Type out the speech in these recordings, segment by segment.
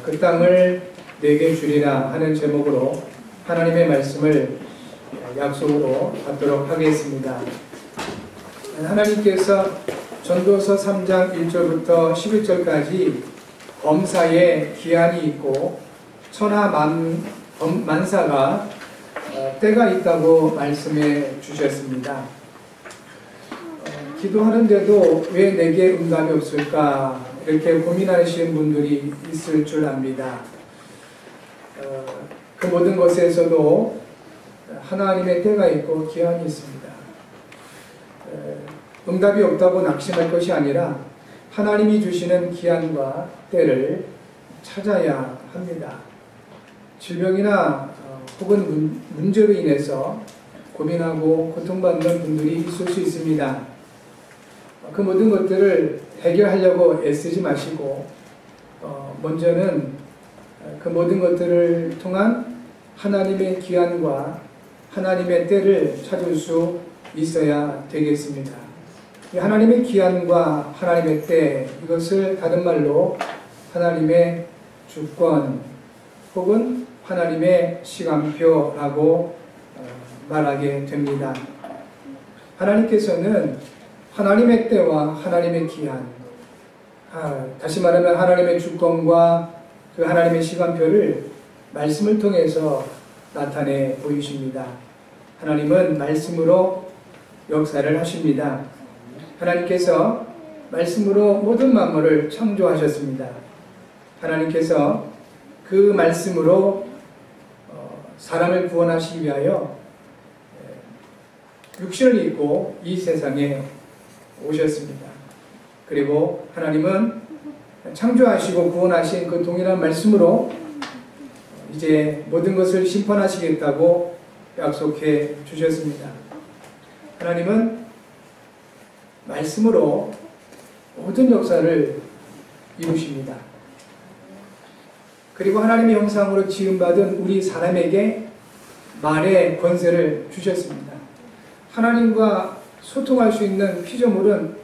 그 땅을 내게 주리라 하는 제목으로 하나님의 말씀을 약속으로 받도록 하겠습니다. 하나님께서 전도서 3장 1절부터 11절까지 범사에 기한이 있고 천하 만사가 때가 있다고 말씀해 주셨습니다. 기도하는데도 왜 내게 응답이 없을까 이렇게 고민하시는 분들이 있을 줄 압니다. 그 모든 것에서도 하나님의 때가 있고 기한이 있습니다. 응답이 없다고 낙심할 것이 아니라 하나님이 주시는 기한과 때를 찾아야 합니다. 질병이나 혹은 문제로 인해서 고민하고 고통받는 분들이 있을 수 있습니다. 그 모든 것들을 해결하려고 애쓰지 마시고 먼저는 그 모든 것들을 통한 하나님의 기한과 하나님의 때를 찾을 수 있어야 되겠습니다. 하나님의 기한과 하나님의 때, 이것을 다른 말로 하나님의 주권 혹은 하나님의 시간표라고 말하게 됩니다. 하나님께서는 하나님의 때와 하나님의 기한, 다시 말하면 하나님의 주권과 그 하나님의 시간표를 말씀을 통해서 나타내 보이십니다. 하나님은 말씀으로 역사를 하십니다. 하나님께서 말씀으로 모든 만물을 창조하셨습니다. 하나님께서 그 말씀으로 사람을 구원하시기 위하여 육신을 입고 이 세상에 오셨습니다. 그리고 하나님은 창조하시고 구원하신 그 동일한 말씀으로 이제 모든 것을 심판하시겠다고 약속해 주셨습니다. 하나님은 말씀으로 모든 역사를 이루십니다. 그리고 하나님의 형상으로 지음받은 우리 사람에게 말의 권세를 주셨습니다. 하나님과 소통할 수 있는 피조물은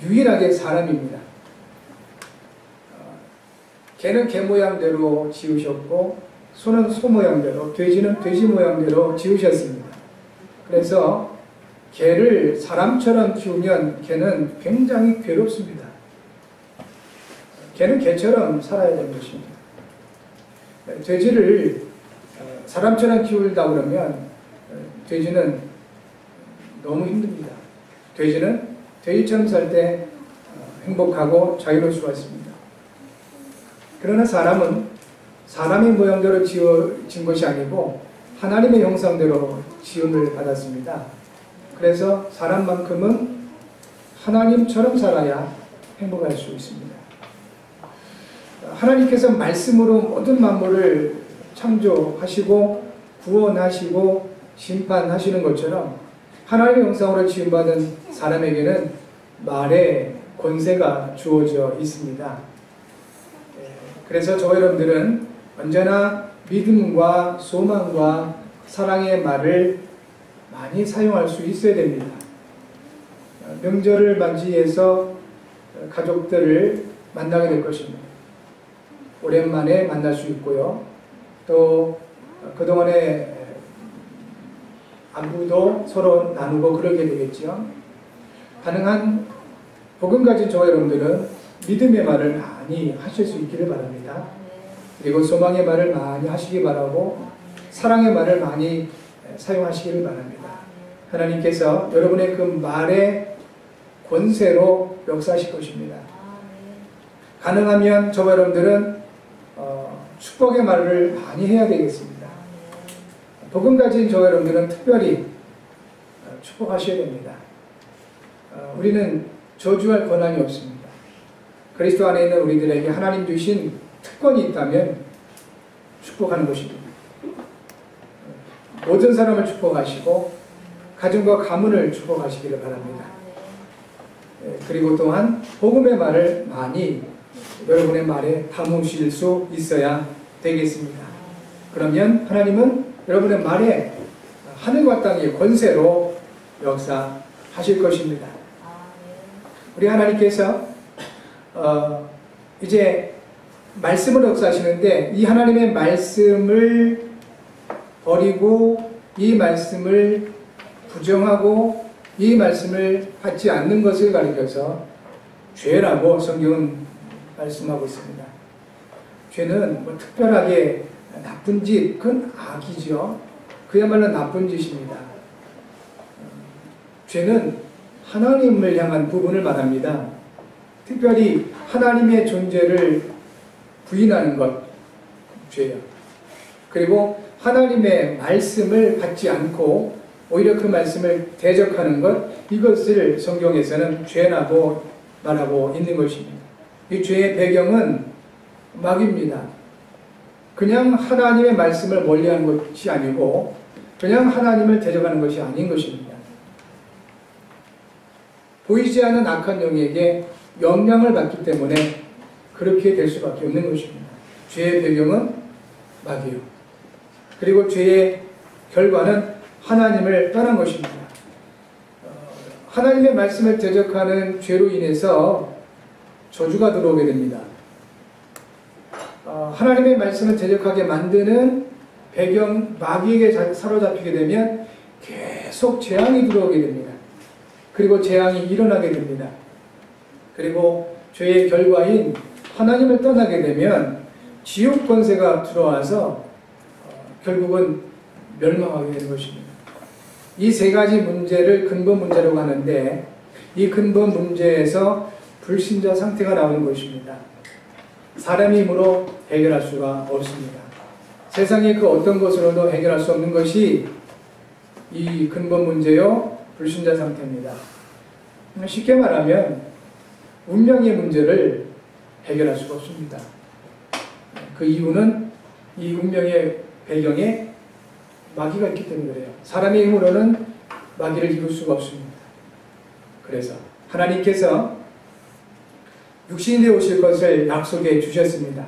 유일하게 사람입니다. 개는 개 모양대로 지으셨고 소는 소 모양대로, 돼지는 돼지 모양대로 지으셨습니다. 그래서 개를 사람처럼 키우면 개는 굉장히 괴롭습니다. 개는 개처럼 살아야 되는 것입니다. 돼지를 사람처럼 키우다 그러면 돼지는 너무 힘듭니다. 돼지는 돼지처럼 살 때 행복하고 자유로울 수가 있습니다. 그러나 사람은 사람의 모양대로 지어진 것이 아니고 하나님의 형상대로 지음을 받았습니다. 그래서 사람만큼은 하나님처럼 살아야 행복할 수 있습니다. 하나님께서 말씀으로 모든 만물을 창조하시고 구원하시고 심판하시는 것처럼 하나님의 형상으로 지음받은 사람에게는 말의 권세가 주어져 있습니다. 그래서 저와 여러분들은 언제나 믿음과 소망과 사랑의 말을 많이 사용할 수 있어야 됩니다. 명절을 맞이해서 가족들을 만나게 될 것입니다. 오랜만에 만날 수 있고요. 또 그동안에 안부도 서로 나누고 그러게 되겠죠. 가능한 복음 가진 저와 여러분들은 믿음의 말을 많이 하실 수 있기를 바랍니다. 그리고 소망의 말을 많이 하시기 바라고 사랑의 말을 많이 사용하시기를 바랍니다. 하나님께서 여러분의 그 말의 권세로 역사하실 것입니다. 가능하면 저와 여러분들은 축복의 말을 많이 해야 되겠습니다. 복음 가진 저와 여러분들은 특별히 축복하셔야 됩니다. 우리는 저주할 권한이 없습니다. 그리스도 안에 있는 우리들에게 하나님 주신 특권이 있다면 축복하는 것입니다. 모든 사람을 축복하시고 가정과 가문을 축복하시기를 바랍니다. 그리고 또한 복음의 말을 많이 여러분의 말에 담으실 수 있어야 되겠습니다. 그러면 하나님은 여러분의 말에 하늘과 땅의 권세로 역사하실 것입니다. 우리 하나님께서 이제 말씀을 역사하시는데 이 하나님의 말씀을 버리고 이 말씀을 부정하고 이 말씀을 받지 않는 것을 가리켜서 죄라고 성경은 말씀하고 있습니다. 죄는 뭐 특별하게 나쁜 짓, 그건 악이죠. 그야말로 나쁜 짓입니다. 죄는 하나님을 향한 부분을 말합니다. 특별히 하나님의 존재를 부인하는 것, 죄예요. 그리고 하나님의 말씀을 받지 않고 오히려 그 말씀을 대적하는 것, 이것을 성경에서는 죄라고 말하고 있는 것입니다. 이 죄의 배경은 마귀입니다. 그냥 하나님의 말씀을 멀리하는 것이 아니고 그냥 하나님을 대적하는 것이 아닌 것입니다. 보이지 않는 악한 영에게 영향을 받기 때문에 그렇게 될 수밖에 없는 것입니다. 죄의 배경은 마귀요. 그리고 죄의 결과는 하나님을 떠난 것입니다. 하나님의 말씀을 대적하는 죄로 인해서 저주가 들어오게 됩니다. 하나님의 말씀을 대적하게 만드는 배경, 마귀에게 사로잡히게 되면 계속 재앙이 들어오게 됩니다. 그리고 재앙이 일어나게 됩니다. 그리고 죄의 결과인 하나님을 떠나게 되면 지옥 권세가 들어와서 결국은 멸망하게 되는 것입니다. 이 세 가지 문제를 근본 문제라고 하는데 이 근본 문제에서 불신자 상태가 나오는 것입니다. 사람의 힘으로 해결할 수가 없습니다. 세상의 그 어떤 것으로도 해결할 수 없는 것이 이 근본 문제요, 불신자 상태입니다. 쉽게 말하면 운명의 문제를 해결할 수가 없습니다. 그 이유는 이 운명의 배경에 마귀가 있기 때문에 그래요. 사람의 힘으로는 마귀를 이룰 수가 없습니다. 그래서 하나님께서 육신이 되어 오실 것을 약속해 주셨습니다.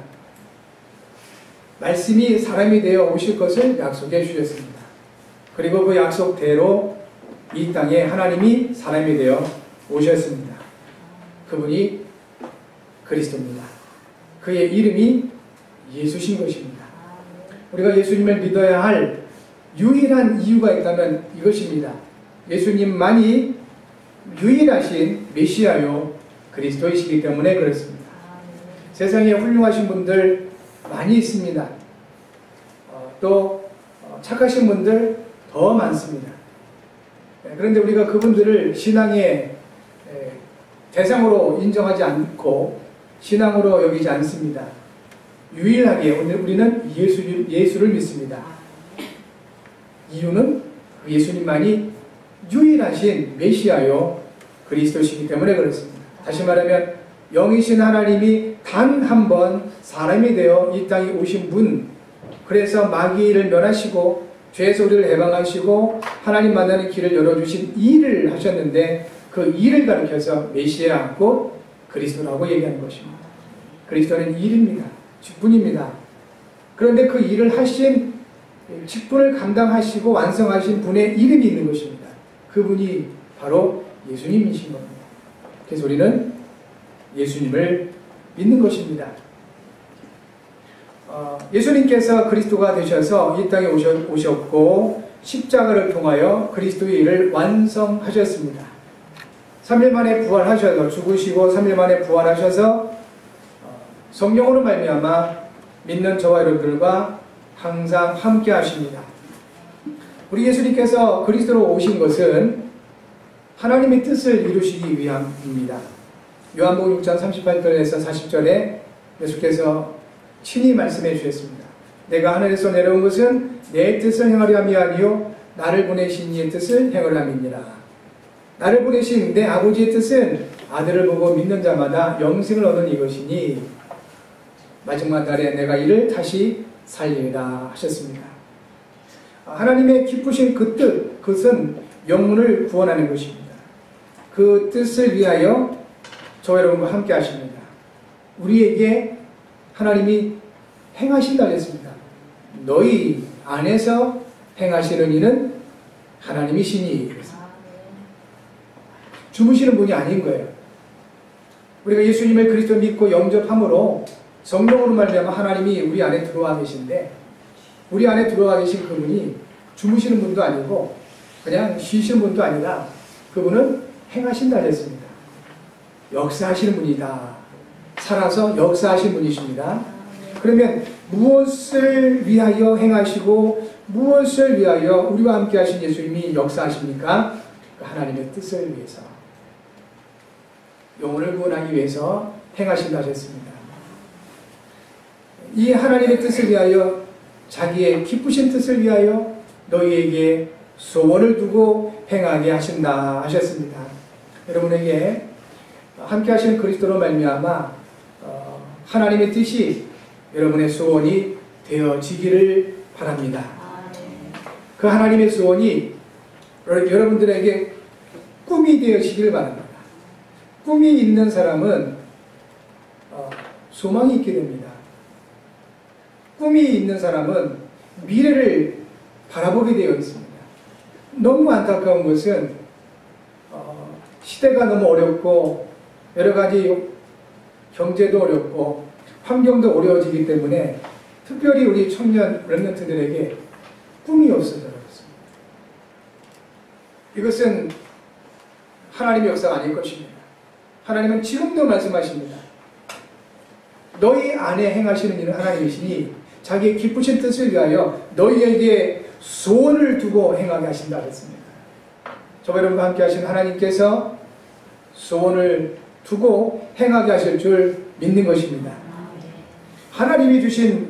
말씀이 사람이 되어 오실 것을 약속해 주셨습니다. 그리고 그 약속대로 이 땅에 하나님이 사람이 되어 오셨습니다. 그분이 그리스도입니다. 그의 이름이 예수신 것입니다. 우리가 예수님을 믿어야 할 유일한 이유가 있다면 이것입니다. 예수님만이 유일하신 메시아요 그리스도이시기 때문에 그렇습니다. 세상에 훌륭하신 분들 많이 있습니다. 또 착하신 분들 더 많습니다. 그런데 우리가 그분들을 신앙의 대상으로 인정하지 않고 신앙으로 여기지 않습니다. 유일하게 우리는 예수를 믿습니다. 이유는 예수님만이 유일하신 메시아요 그리스도시기 때문에 그렇습니다. 다시 말하면 영이신 하나님이 단 한 번 사람이 되어 이 땅에 오신 분, 그래서 마귀를 멸하시고 죄에서 우리를 해방하시고 하나님 만나는 길을 열어주신 일을 하셨는데 그 일을 가리켜서 메시아 곧 그리스도라고 얘기하는 것입니다. 그리스도는 일입니다. 직분입니다. 그런데 그 일을 하신 직분을 감당하시고 완성하신 분의 이름이 있는 것입니다. 그분이 바로 예수님이신 겁니다. 그래서 우리는 예수님을 믿는 것입니다. 예수님께서 그리스도가 되셔서 이 땅에 오셨고 십자가를 통하여 그리스도의 일을 완성하셨습니다. 3일 만에 부활하셔서 죽으시고 3일 만에 부활하셔서 성령으로 말미암아 믿는 저와 여러분들과 항상 함께 하십니다. 우리 예수님께서 그리스도로 오신 것은 하나님의 뜻을 이루시기 위함입니다. 요한복음 6장 38절에서 40절에 예수께서 친히 말씀해 주셨습니다. 내가 하늘에서 내려온 것은 내 뜻을 행하려 함이 아니요 나를 보내신 이의 뜻을 행하려 함이니라. 나를 보내신 내 아버지의 뜻은 아들을 보고 믿는 자마다 영생을 얻는 이것이니 마지막 날에 내가 이를 다시 살리리라 하셨습니다. 하나님의 기쁘신 그 뜻, 그것은 영혼을 구원하는 것입니다. 그 뜻을 위하여 저와 여러분과 함께 하십니다. 우리에게 하나님이 행하신다 했습니다. 너희 안에서 행하시는 이는 하나님이시니. 주무시는 분이 아닌 거예요. 우리가 예수님을 그리스도 믿고 영접함으로 성령으로 말미암아 하나님이 우리 안에 들어와 계신데, 우리 안에 들어와 계신 그분이 주무시는 분도 아니고 그냥 쉬시는 분도 아니라 그분은 행하신다 했습니다. 역사하시는 분이다. 살아서 역사하신 분이십니다. 그러면 무엇을 위하여 행하시고 무엇을 위하여 우리와 함께 하신 예수님이 역사하십니까? 하나님의 뜻을 위해서, 영혼을 구원하기 위해서 행하신다 하셨습니다. 이 하나님의 뜻을 위하여, 자기의 기쁘신 뜻을 위하여 너희에게 소원을 두고 행하게 하신다 하셨습니다. 여러분에게 함께 하시는 그리스도로 말미암아 하나님의 뜻이 여러분의 소원이 되어지기를 바랍니다. 그 하나님의 소원이 여러분들에게 꿈이 되어지기를 바랍니다. 꿈이 있는 사람은 소망이 있게 됩니다. 꿈이 있는 사람은 미래를 바라보게 되어 있습니다. 너무 안타까운 것은 시대가 너무 어렵고 여러 가지 경제도 어렵고 환경도 어려워지기 때문에 특별히 우리 청년 렘넌트들에게 꿈이 없어져 버렸습니다. 이것은 하나님의 역사가 아닐 것입니다. 하나님은 지금도 말씀하십니다. 너희 안에 행하시는 일은 하나님이시니 자기의 기쁘신 뜻을 위하여 너희에게 소원을 두고 행하게 하신다 했습니다. 저와 여러분과 함께 하신 하나님께서 소원을 두고 행하게 하실 줄 믿는 것입니다. 하나님이 주신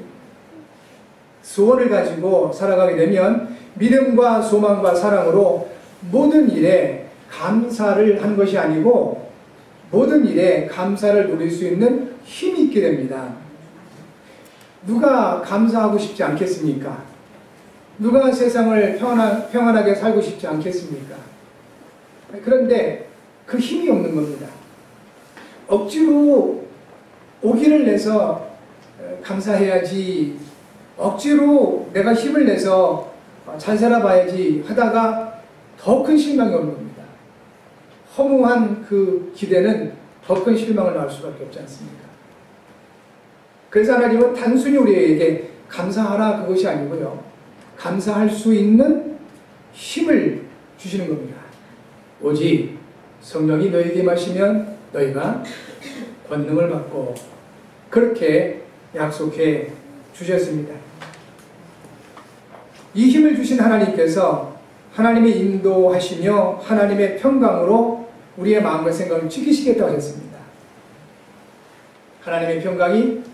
소원을 가지고 살아가게 되면 믿음과 소망과 사랑으로 모든 일에 감사를 한 것이 아니고 모든 일에 감사를 누릴 수 있는 힘이 있게 됩니다. 누가 감사하고 싶지 않겠습니까? 누가 세상을 평안하게 살고 싶지 않겠습니까? 그런데 그 힘이 없는 겁니다. 억지로 오기를 내서 감사해야지, 억지로 내가 힘을 내서 잘 살아봐야지 하다가 더 큰 실망이 오는 겁니다. 허무한 그 기대는 더 큰 실망을 낳을 수밖에 없지 않습니까? 그래서 하나님은 단순히 우리에게 감사하라 그것이 아니고요, 감사할 수 있는 힘을 주시는 겁니다. 오직 성령이 너희에게 마시면 너희가 권능을 받고, 그렇게 약속해 주셨습니다. 이 힘을 주신 하나님께서 하나님의 인도하시며 하나님의 평강으로 우리의 마음과 생각을 지키시겠다고 하셨습니다. 하나님의 평강이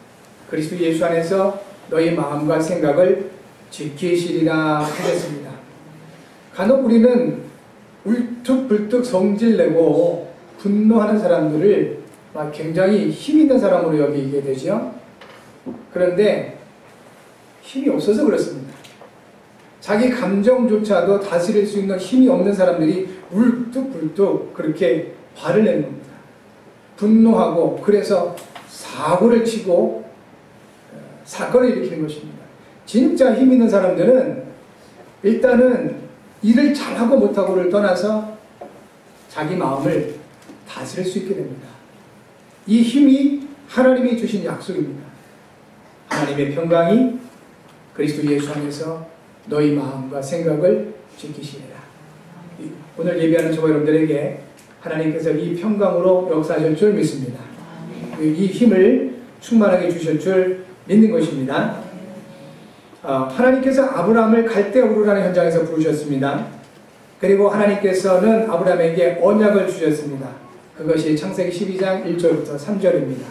그리스도 예수 안에서 너희 마음과 생각을 지키시리라 하셨습니다. 간혹 우리는 울뚝불뚝 성질내고 분노하는 사람들을 굉장히 힘 있는 사람으로 여기게 되죠. 그런데 힘이 없어서 그렇습니다. 자기 감정조차도 다스릴 수 있는 힘이 없는 사람들이 울뚝불뚝 그렇게 화를 내는 겁니다. 분노하고, 그래서 사고를 치고 사건을 일으키는 것입니다. 진짜 힘 있는 사람들은 일단은 일을 잘하고 못하고를 떠나서 자기 마음을 다스릴 수 있게 됩니다. 이 힘이 하나님이 주신 약속입니다. 하나님의 평강이 그리스도 예수 안에서 너희 마음과 생각을 지키시리라. 오늘 예배하는 저와 여러분들에게 하나님께서 이 평강으로 역사하실 줄 믿습니다. 이 힘을 충만하게 주실 줄 믿는 것입니다. 하나님께서 아브라함을 갈대우르라는 현장에서 부르셨습니다. 그리고 하나님께서는 아브라함에게 언약을 주셨습니다. 그것이 창세기 12장 1절부터 3절입니다.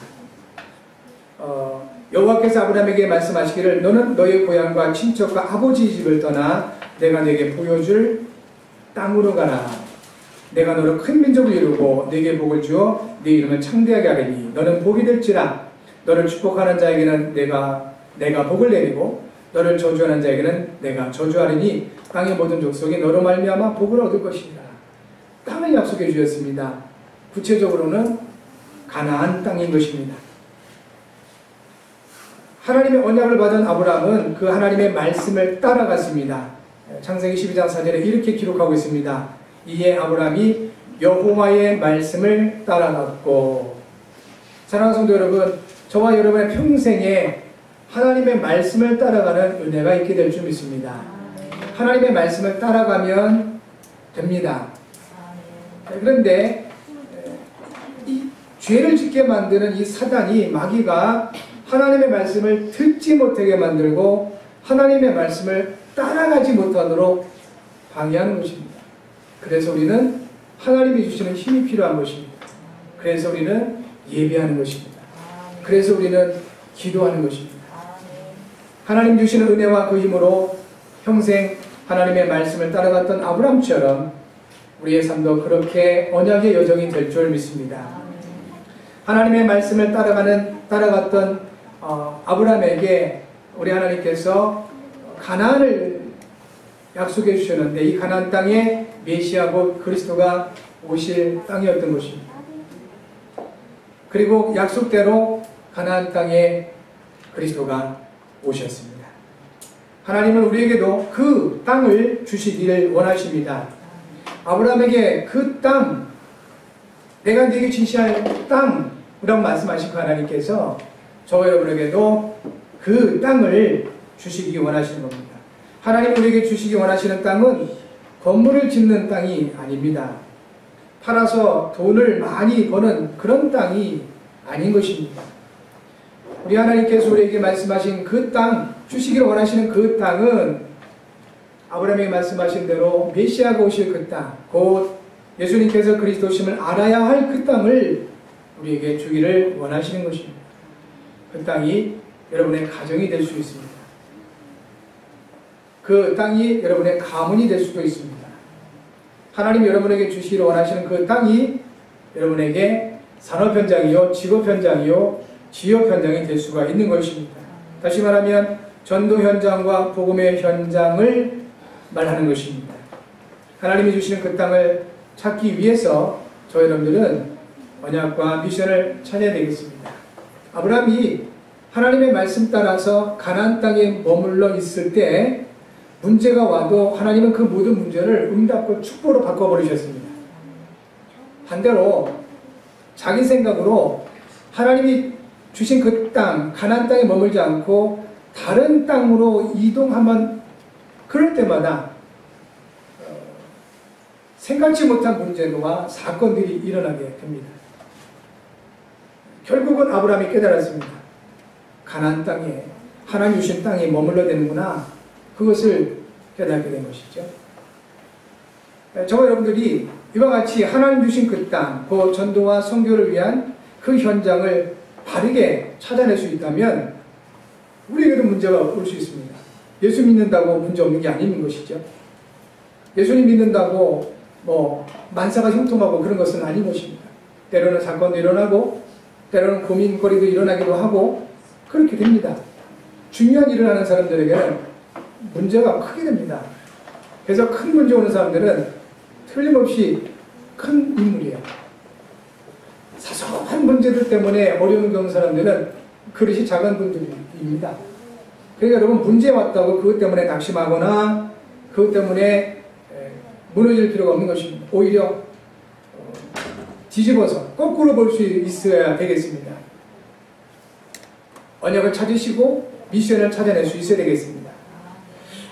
여호와께서 아브라함에게 말씀하시기를 너는 너의 고향과 친척과 아버지 집을 떠나 내가 네게 보여줄 땅으로 가라. 내가 너를 큰 민족을 이루고 네게 복을 주어 네 이름을 창대하게 하리니 너는 복이 될지라. 너를 축복하는 자에게는 내가 복을 내리고 너를 저주하는 자에게는 내가 저주하리니 땅의 모든 족속이 너로 말미암아 복을 얻을 것이라. 땅을 약속해 주셨습니다. 구체적으로는 가나안 땅인 것입니다. 하나님의 언약을 받은 아브라함은 그 하나님의 말씀을 따라갔습니다. 창세기 12장 4절에 이렇게 기록하고 있습니다. 이에 아브라함이 여호와의 말씀을 따라갔고. 사랑하는 성도 여러분, 저와 여러분의 평생에 하나님의 말씀을 따라가는 은혜가 있게 될 줄 믿습니다. 하나님의 말씀을 따라가면 됩니다. 그런데 이 죄를 짓게 만드는 이 사단이, 마귀가 하나님의 말씀을 듣지 못하게 만들고 하나님의 말씀을 따라가지 못하도록 방해하는 것입니다. 그래서 우리는 하나님이 주시는 힘이 필요한 것입니다. 그래서 우리는 예배하는 것입니다. 그래서 우리는 기도하는 것입니다. 하나님 주시는 은혜와 그 힘으로 평생 하나님의 말씀을 따라갔던 아브라함처럼 우리의 삶도 그렇게 언약의 여정이 될 줄 믿습니다. 하나님의 말씀을 따라갔던 아브라함에게 우리 하나님께서 가나안을 약속해 주셨는데, 이 가나안 땅에 메시아 곧 그리스도가 오실 땅이었던 것입니다. 그리고 약속대로 가나안 땅에 그리스도가 오셨습니다. 하나님은 우리에게도 그 땅을 주시기를 원하십니다. 아브라함에게 그 땅, 내가 네게 지시할 땅이라고 말씀하신 하나님께서 저와 여러분에게도 그 땅을 주시기 원하시는 겁니다. 하나님이 우리에게 주시기 원하시는 땅은 건물을 짓는 땅이 아닙니다. 팔아서 돈을 많이 버는 그런 땅이 아닌 것입니다. 우리 하나님께서 우리에게 말씀하신 그 땅, 주시기를 원하시는 그 땅은 아브라함에게 말씀하신 대로 메시아가 오실 그 땅, 곧 예수님께서 그리스도심을 알아야 할 그 땅을 우리에게 주기를 원하시는 것입니다. 그 땅이 여러분의 가정이 될 수 있습니다. 그 땅이 여러분의 가문이 될 수도 있습니다. 하나님이 여러분에게 주시기를 원하시는 그 땅이 여러분에게 산업 현장이요, 직업 현장이요, 지역 현장이 될 수가 있는 것입니다. 다시 말하면 전도 현장과 복음의 현장을 말하는 것입니다. 하나님이 주시는 그 땅을 찾기 위해서 저희 여러분들은 언약과 미션을 찾아야 되겠습니다. 아브라함이 하나님의 말씀 따라서 가나안 땅에 머물러 있을 때 문제가 와도 하나님은 그 모든 문제를 응답과 축복으로 바꿔버리셨습니다. 반대로 자기 생각으로 하나님이 주신 그 땅, 가나안 땅에 머물지 않고 다른 땅으로 이동하면 그럴 때마다 생각지 못한 문제와 사건들이 일어나게 됩니다. 결국은 아브라함이 깨달았습니다. 가나안 땅에, 하나님 주신 땅에 머물러야 되는구나. 그것을 깨닫게 된 것이죠. 저와 여러분들이 이와 같이 하나님 주신 그 땅, 그 전도와 선교를 위한 그 현장을 바르게 찾아낼 수 있다면 우리에게도 문제가 올 수 있습니다. 예수 믿는다고 문제 없는 게 아닌 것이죠. 예수님 믿는다고 만사가 형통하고 그런 것은 아닌 것입니다. 때로는 사건도 일어나고 때로는 고민거리도 일어나기도 하고 그렇게 됩니다. 중요한 일을 하는 사람들에게는 문제가 크게 됩니다. 그래서 큰 문제 오는 사람들은 틀림없이 큰 인물이에요. 사소한 문제들 때문에 어려움을 겪는 사람들은 그릇이 작은 분들입니다. 그러니까 여러분, 문제 왔다고 그것 때문에 낙심하거나 그것 때문에 무너질 필요가 없는 것입니다. 오히려 뒤집어서 거꾸로 볼 수 있어야 되겠습니다. 언약을 찾으시고 미션을 찾아낼 수 있어야 되겠습니다.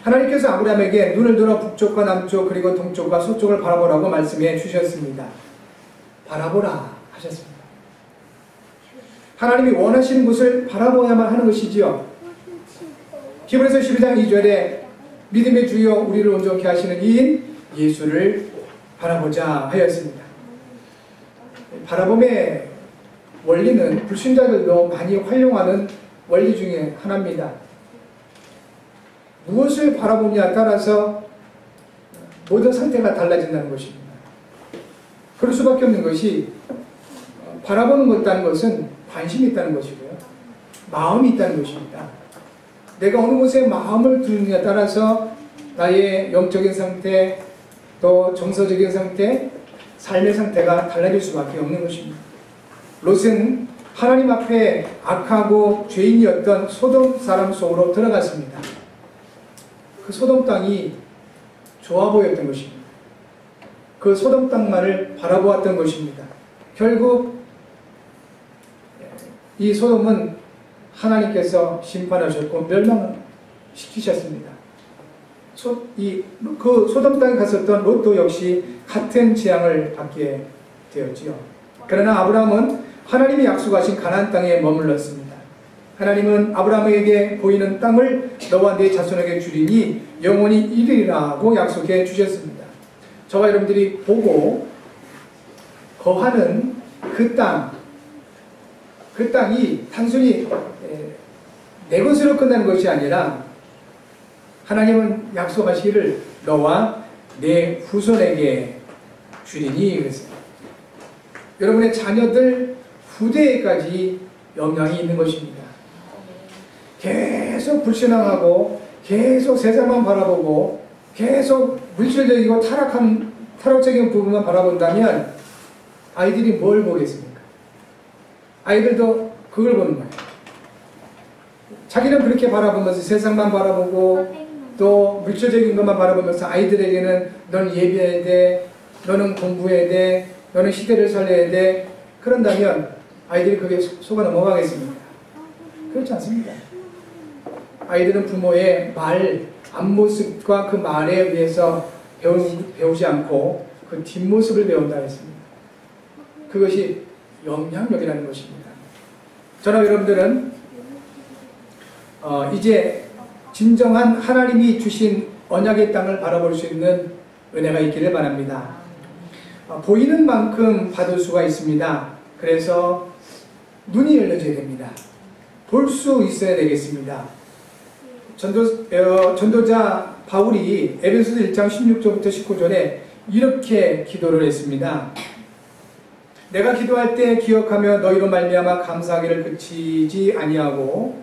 하나님께서 아브라함에게 눈을 들어 북쪽과 남쪽 그리고 동쪽과 서쪽을 바라보라고 말씀해 주셨습니다. 바라보라 하셨습니다. 하나님이 원하시는 곳을 바라보아야만 하는 것이지요. 히브리서 12장 2절에 믿음의 주여 우리를 온전케 하시는 이인 예수를 바라보자 하였습니다. 바라봄의 원리는 불신자들도 많이 활용하는 원리 중에 하나입니다. 무엇을 바라보냐에 따라서 모든 상태가 달라진다는 것입니다. 그럴 수밖에 없는 것이, 바라보는 것 있다는 것은 관심이 있다는 것이고요. 마음이 있다는 것입니다. 내가 어느 곳에 마음을 두느냐에 따라서 나의 영적인 상태, 또 정서적인 상태, 삶의 상태가 달라질 수밖에 없는 것입니다. 롯은 하나님 앞에 악하고 죄인이었던 소돔 사람 속으로 들어갔습니다. 그 소돔 땅이 좋아 보였던 것입니다. 그 소돔 땅만을 바라보았던 것입니다. 결국 이 소돔은 하나님께서 심판하셨고 멸망시키셨습니다. 그 소돔 땅에 갔었던 롯도 역시 같은 재앙을 받게 되었지요. 그러나 아브라함은 하나님이 약속하신 가나안 땅에 머물렀습니다. 하나님은 아브라함에게 보이는 땅을 너와 네 자손에게 주리니 영원히 이르리라고 약속해 주셨습니다. 저와 여러분들이 보고 거하는 그 땅이 단순히 내 것으로 끝나는 것이 아니라 하나님은 약속하시기를 너와 내 후손에게 주리니 그랬습니다. 여러분의 자녀들 후대에까지 영향이 있는 것입니다. 계속 불신앙하고 계속 세상만 바라보고 계속 물질적이고 타락적인 부분만 바라본다면 아이들이 뭘 보겠습니까? 아이들도 그걸 보는 거예요. 자기는 그렇게 바라보면서 세상만 바라보고 또 물질적인 것만 바라보면서 아이들에게는 너는 예배해야 돼, 너는 공부해야 돼, 너는 시대를 살려야 돼. 그런다면 아이들이 그게 속아 넘어가겠습니까? 그렇지 않습니다. 아이들은 부모의 앞모습과 그 말에 의해서 배우지 않고 그 뒷모습을 배운다 했습니다. 그것이 영향력이라는 것입니다. 저는 여러분들은 이제 진정한 하나님이 주신 언약의 땅을 바라볼 수 있는 은혜가 있기를 바랍니다. 보이는 만큼 받을 수가 있습니다. 그래서 눈이 열려져야 됩니다. 볼 수 있어야 되겠습니다. 전도자 바울이 에베소서 1장 16절부터 19절에 이렇게 기도를 했습니다. 내가 기도할 때 기억하며 너희로 말미암아 감사하기를 그치지 아니하고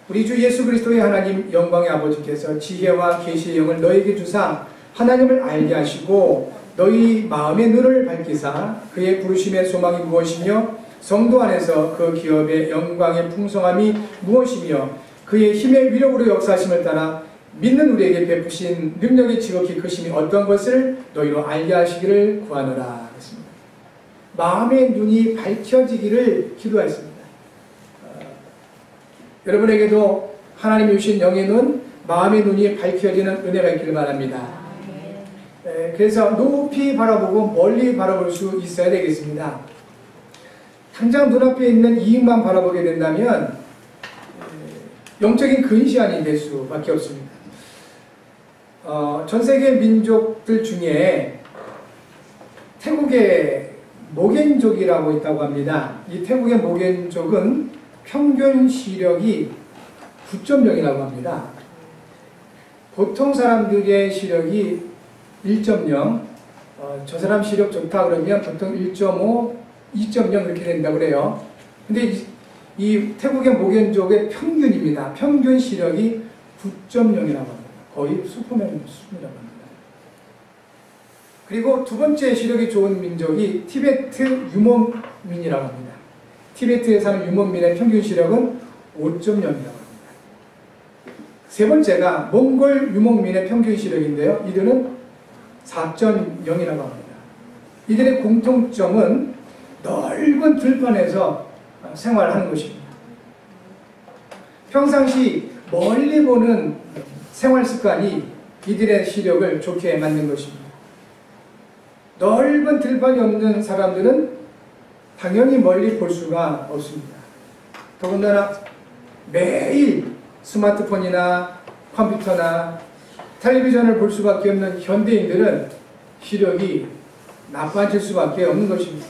우리 주 예수 그리스도의 하나님 영광의 아버지께서 지혜와 계시의 영을 너희에게 주사 하나님을 알게 하시고 너희 마음의 눈을 밝히사 그의 부르심의 소망이 무엇이며 성도 안에서 그 기업의 영광의 풍성함이 무엇이며 그의 힘의 위력으로 역사하심을 따라 믿는 우리에게 베푸신 능력의 지극히 크심이 어떤 것을 너희로 알게 하시기를 구하노라 했습니다. 마음의 눈이 밝혀지기를 기도했습니다. 여러분에게도 하나님이 주신 영의 눈, 마음의 눈이 밝혀지는 은혜가 있기를 바랍니다. 그래서 높이 바라보고 멀리 바라볼 수 있어야 되겠습니다. 당장 눈앞에 있는 이익만 바라보게 된다면 영적인 근시안이 될 수밖에 없습니다. 전 세계 민족들 중에 태국의 모겐족이라고 있다고 합니다. 이 태국의 모겐족은 평균 시력이 9.0이라고 합니다. 보통 사람들의 시력이 1.0, 저 사람 시력 좋다 그러면 보통 1.5, 2.0 이렇게 된다고 그래요. 근데 이 태국의 모겐족의 평균입니다. 평균 시력이 9.0이라고 합니다. 거의 슈퍼맨 수준이라고 합니다. 그리고 두 번째 시력이 좋은 민족이 티베트 유목민이라고 합니다. 티베트에 사는 유목민의 평균 시력은 5.0이라고 합니다. 세 번째가 몽골 유목민의 평균 시력인데요. 이들은 4.0이라고 합니다. 이들의 공통점은 넓은 들판에서 생활하는 것입니다. 평상시 멀리 보는 생활 습관이 이들의 시력을 좋게 만든 것입니다. 넓은 들판이 없는 사람들은 당연히 멀리 볼 수가 없습니다. 더군다나 매일 스마트폰이나 컴퓨터나 텔레비전을 볼 수밖에 없는 현대인들은 시력이 나빠질 수밖에 없는 것입니다.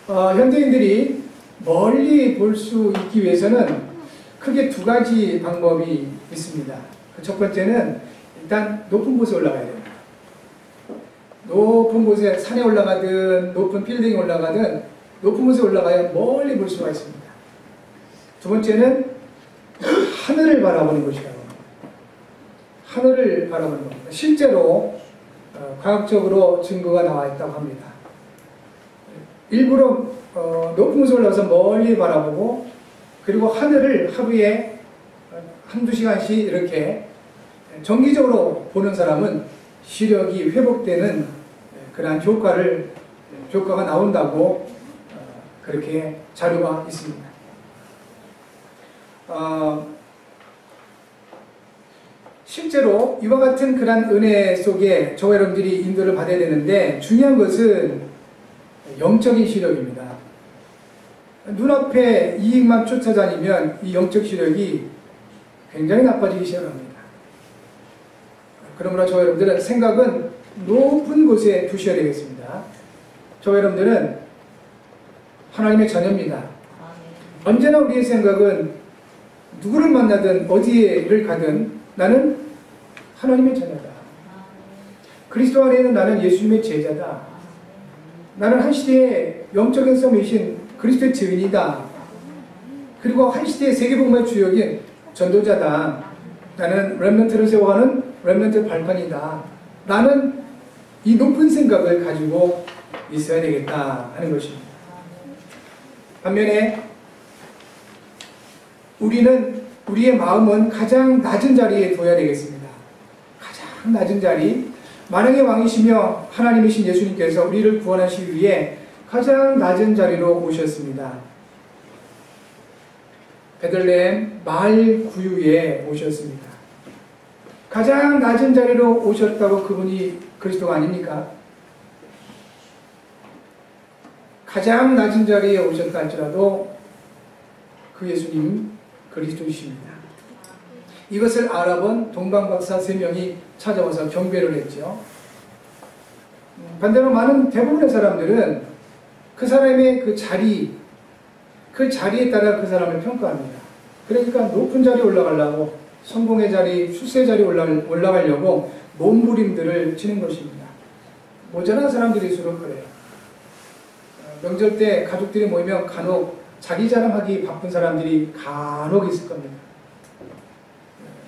현대인들이 멀리 볼 수 있기 위해서는 크게 두 가지 방법이 있습니다. 첫 번째는 일단 높은 곳에 올라가야 됩니다. 높은 곳에 산에 올라가든 높은 빌딩에 올라가든 높은 곳에 올라가야 멀리 볼 수가 있습니다. 두 번째는 하늘을 바라보는 것이라고 합니다. 하늘을 바라보는 겁니다. 실제로 과학적으로 증거가 나와 있다고 합니다. 일부러 높은 곳에 올라가서 멀리 바라보고 그리고 하늘을 하루에 한두 시간씩 이렇게 정기적으로 보는 사람은 시력이 회복되는 그러한 효과가 나온다고 그렇게 자료가 있습니다. 실제로 이와 같은 그런 은혜 속에 저와 여러분들이 인도를 받아야 되는데 중요한 것은 영적인 시력입니다. 눈앞에 이익만 쫓아다니면 이 영적 시력이 굉장히 나빠지기 시작합니다. 그러므로 저와 여러분들은 생각은 높은 곳에 두셔야 되겠습니다. 저와 여러분들은 하나님의 자녀입니다. 언제나 우리의 생각은 누구를 만나든 어디를 가든 나는 하나님의 자녀다. 그리스도 안에는 나는 예수님의 제자다. 나는 한 시대의 영적인 섬이신 그리스도의 증인이다. 그리고 한 시대의 세계복음의 주역인 전도자다. 나는 렘넌트를 세워가는 렘넌트 발판이다. 나는 이 높은 생각을 가지고 있어야 되겠다 하는 것입니다. 반면에 우리의 마음은 가장 낮은 자리에 둬야 되겠습니다. 가장 낮은 자리, 만왕의 왕이시며 하나님이신 예수님께서 우리를 구원하시기 위해 가장 낮은 자리로 오셨습니다. 베들레헴 마을 구유에 오셨습니다. 가장 낮은 자리로 오셨다고 그분이 그리스도가 아닙니까? 가장 낮은 자리에 오셨다 할지라도 그 예수님 그리스도이십니다. 이것을 알아본 동방박사 3명이 찾아와서 경배를 했죠. 반대로 대부분의 사람들은 그 사람의 그 자리에 따라 그 사람을 평가합니다. 그러니까 높은 자리에 올라가려고, 성공의 자리, 출세 자리에 올라가려고 몸부림들을 치는 것입니다. 모자란 사람들일수록 그래요. 명절 때 가족들이 모이면 간혹 자기 자랑하기 바쁜 사람들이 간혹 있을 겁니다.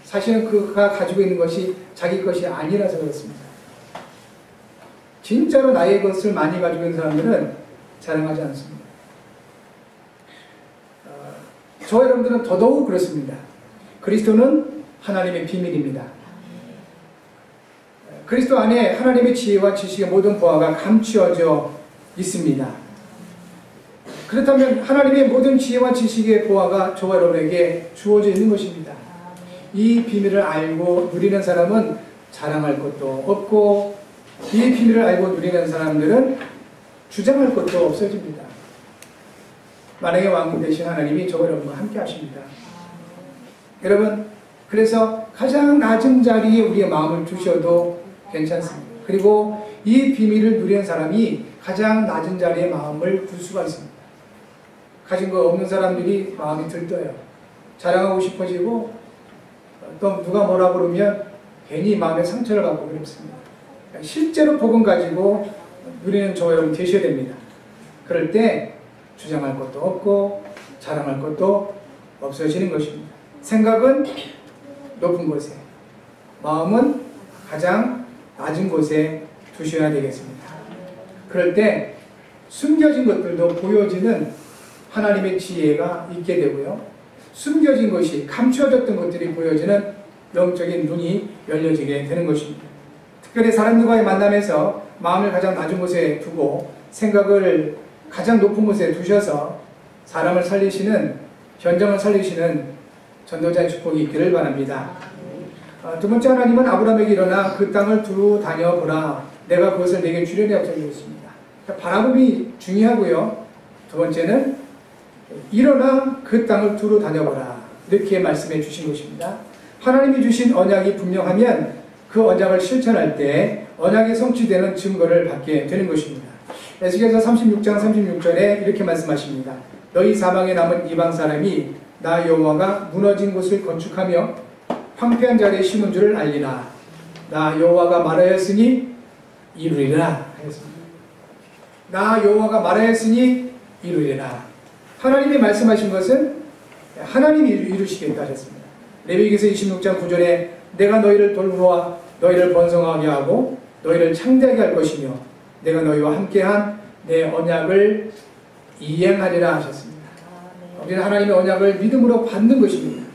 사실은 그가 가지고 있는 것이 자기 것이 아니라서 그렇습니다. 진짜로 나의 것을 많이 가지고 있는 사람들은 자랑하지 않습니다. 저와 여러분들은 더더욱 그렇습니다. 그리스도는 하나님의 비밀입니다. 그리스도 안에 하나님의 지혜와 지식의 모든 보화가 감추어져 있습니다. 그렇다면 하나님의 모든 지혜와 지식의 보화가 저와 여러분에게 주어져 있는 것입니다. 이 비밀을 알고 누리는 사람은 자랑할 것도 없고, 이 비밀을 알고 누리는 사람들은 주장할 것도 없어집니다. 만왕의 왕 되신 하나님이 저와 여러분과 함께 하십니다. 여러분, 그래서 가장 낮은 자리에 우리의 마음을 두셔도 괜찮습니다. 그리고 이 비밀을 누리는 사람이 가장 낮은 자리에 마음을 둘 수가 있습니다. 가진 거 없는 사람들이 마음이 들떠요. 자랑하고 싶어지고, 또 누가 뭐라 그러면 괜히 마음에 상처를 받고 그렇습니다. 실제로 복음 가지고 누리는 저와 여러분 되셔야 됩니다. 그럴 때 주장할 것도 없고 자랑할 것도 없어지는 것입니다. 생각은 높은 곳에, 마음은 가장 낮은 곳에 두셔야 되겠습니다. 그럴 때 숨겨진 것들도 보여지는 하나님의 지혜가 있게 되고요. 숨겨진 것이, 감추어졌던 것들이 보여지는 영적인 눈이 열려지게 되는 것입니다. 특별히 사람들과의 만남에서 마음을 가장 낮은 곳에 두고 생각을 가장 높은 곳에 두셔서 사람을 살리시는, 현장을 살리시는 전도자의 축복이 있기를 바랍니다. 두 번째, 하나님은 아브라함에게 일어나 그 땅을 두루 다녀보라. 내가 그것을 내게 주려니 약속했습니다. 바라봄이 중요하고요. 두 번째는 일어나 그 땅을 두루 다녀보라. 이렇게 말씀해 주신 것입니다. 하나님이 주신 언약이 분명하면 그 언약을 실천할 때 언약이 성취되는 증거를 받게 되는 것입니다. 에스겔서 36장 36절에 이렇게 말씀하십니다. 너희 사방에 남은 이방 사람이 나 여호와가 무너진 곳을 건축하며 황폐한 자리에 심은 줄을 알리라. 나 여호와가 말하였으니 이루리라 하였습니다. 나 여호와가 말하였으니 이루리라. 하나님이 말씀하신 것은 하나님이 이루시겠다 하셨습니다. 레위기서 26장 9절에 내가 너희를 돌보아 너희를 번성하게 하고 너희를 창대하게 할 것이며 내가 너희와 함께한 내 언약을 이행하리라 하셨습니다. 우리는 하나님의 언약을 믿음으로 받는 것입니다.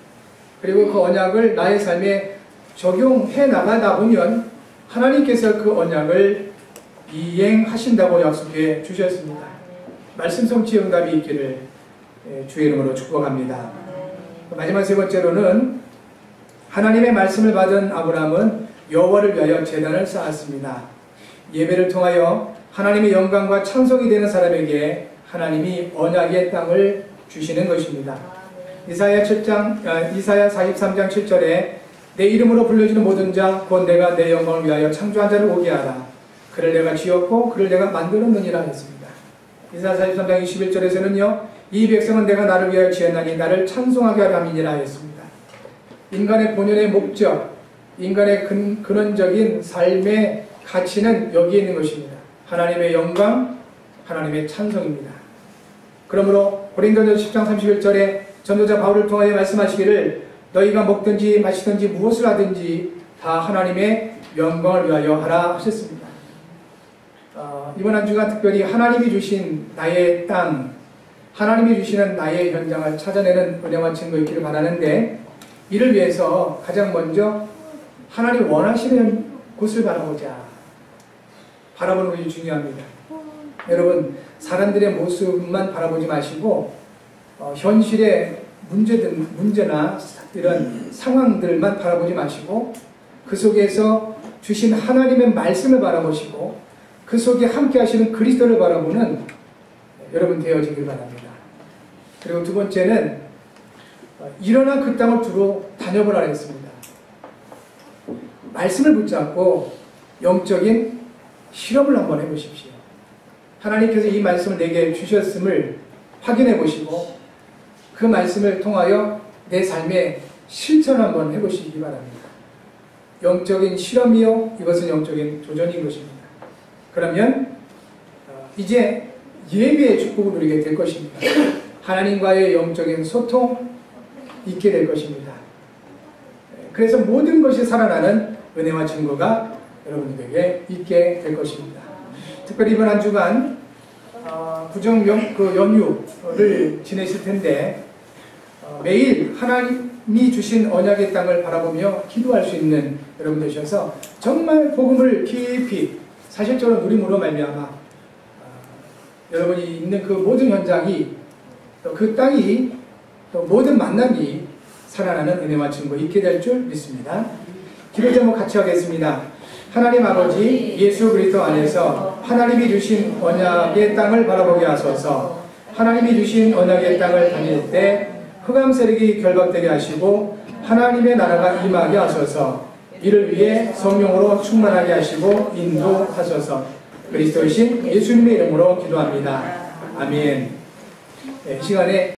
그리고 그 언약을 나의 삶에 적용해 나가다 보면 하나님께서 그 언약을 이행하신다고 약속해 주셨습니다. 말씀 성취 응답이 있기를 주의 이름으로 축복합니다. 마지막 세 번째로는 하나님의 말씀을 받은 아브라함은 여호와를 위하여 제단을 쌓았습니다. 예배를 통하여 하나님의 영광과 찬송이 되는 사람에게 하나님이 언약의 땅을 주시는 것입니다. 이사야 43장 7절에 내 이름으로 불려지는 모든 자 곧 내가 내 영광을 위하여 창조한 자를 오게 하라. 그를 내가 지었고 그를 내가 만들었느니라 했습니다. 이사야 43장 21절에서는요. 이 백성은 내가 나를 위하여 지었나니 나를 찬송하게 하려 함이니라 했습니다. 인간의 본연의 목적, 인간의 근원적인 삶의 가치는 여기에 있는 것입니다. 하나님의 영광, 하나님의 찬송입니다. 그러므로 고린도전서 10장 31절에 전도자 바울을 통하여 말씀하시기를 너희가 먹든지 마시든지 무엇을 하든지 다 하나님의 영광을 위하여 하라 하셨습니다. 이번 한 주간 특별히 하나님이 주신 나의 땅, 하나님이 주시는 나의 현장을 찾아내는 은혜와 증거 있기를 바라는데 이를 위해서 가장 먼저 하나님 원하시는 곳을 바라보자. 바라보는 것이 중요합니다. 여러분 사람들의 모습만 바라보지 마시고 현실의 문제나 이런 상황들만 바라보지 마시고 그 속에서 주신 하나님의 말씀을 바라보시고 그 속에 함께 하시는 그리스도를 바라보는 여러분 되어지길 바랍니다. 그리고 두 번째는 일어나 그 땅을 두루 다녀보라 했습니다. 말씀을 붙잡고 영적인 실험을 한번 해보십시오. 하나님께서 이 말씀을 내게 주셨음을 확인해 보시고 그 말씀을 통하여 내 삶에 실천 한번 해보시기 바랍니다. 영적인 실험이요 이것은 영적인 도전인 것입니다. 그러면 이제 예배의 축복을 누리게 될 것입니다. 하나님과의 영적인 소통 있게 될 것입니다. 그래서 모든 것이 살아나는 은혜와 증거가 여러분들에게 있게 될 것입니다. 특별히 이번 한 주간 구정 연휴를 지내실 텐데 매일 하나님이 주신 언약의 땅을 바라보며 기도할 수 있는 여러분 되셔서 정말 복음을 깊이 사실적으로 누림으로 말미암아 여러분이 있는 그 모든 현장이 또 그 땅이 또 모든 만남이 살아나는 은혜와 증거 있게 될 줄 믿습니다. 기도 제목 같이 하겠습니다. 하나님 아버지 예수 그리스도 안에서 하나님이 주신 언약의 땅을 바라보게 하소서. 하나님이 주신 언약의 땅을 다닐 때 흑암 세력이 결박되게 하시고 하나님의 나라가 임하게 하소서. 이를 위해 성령으로 충만하게 하시고 인도하소서. 그리스도이신 예수님의 이름으로 기도합니다. 아멘. 이 시간에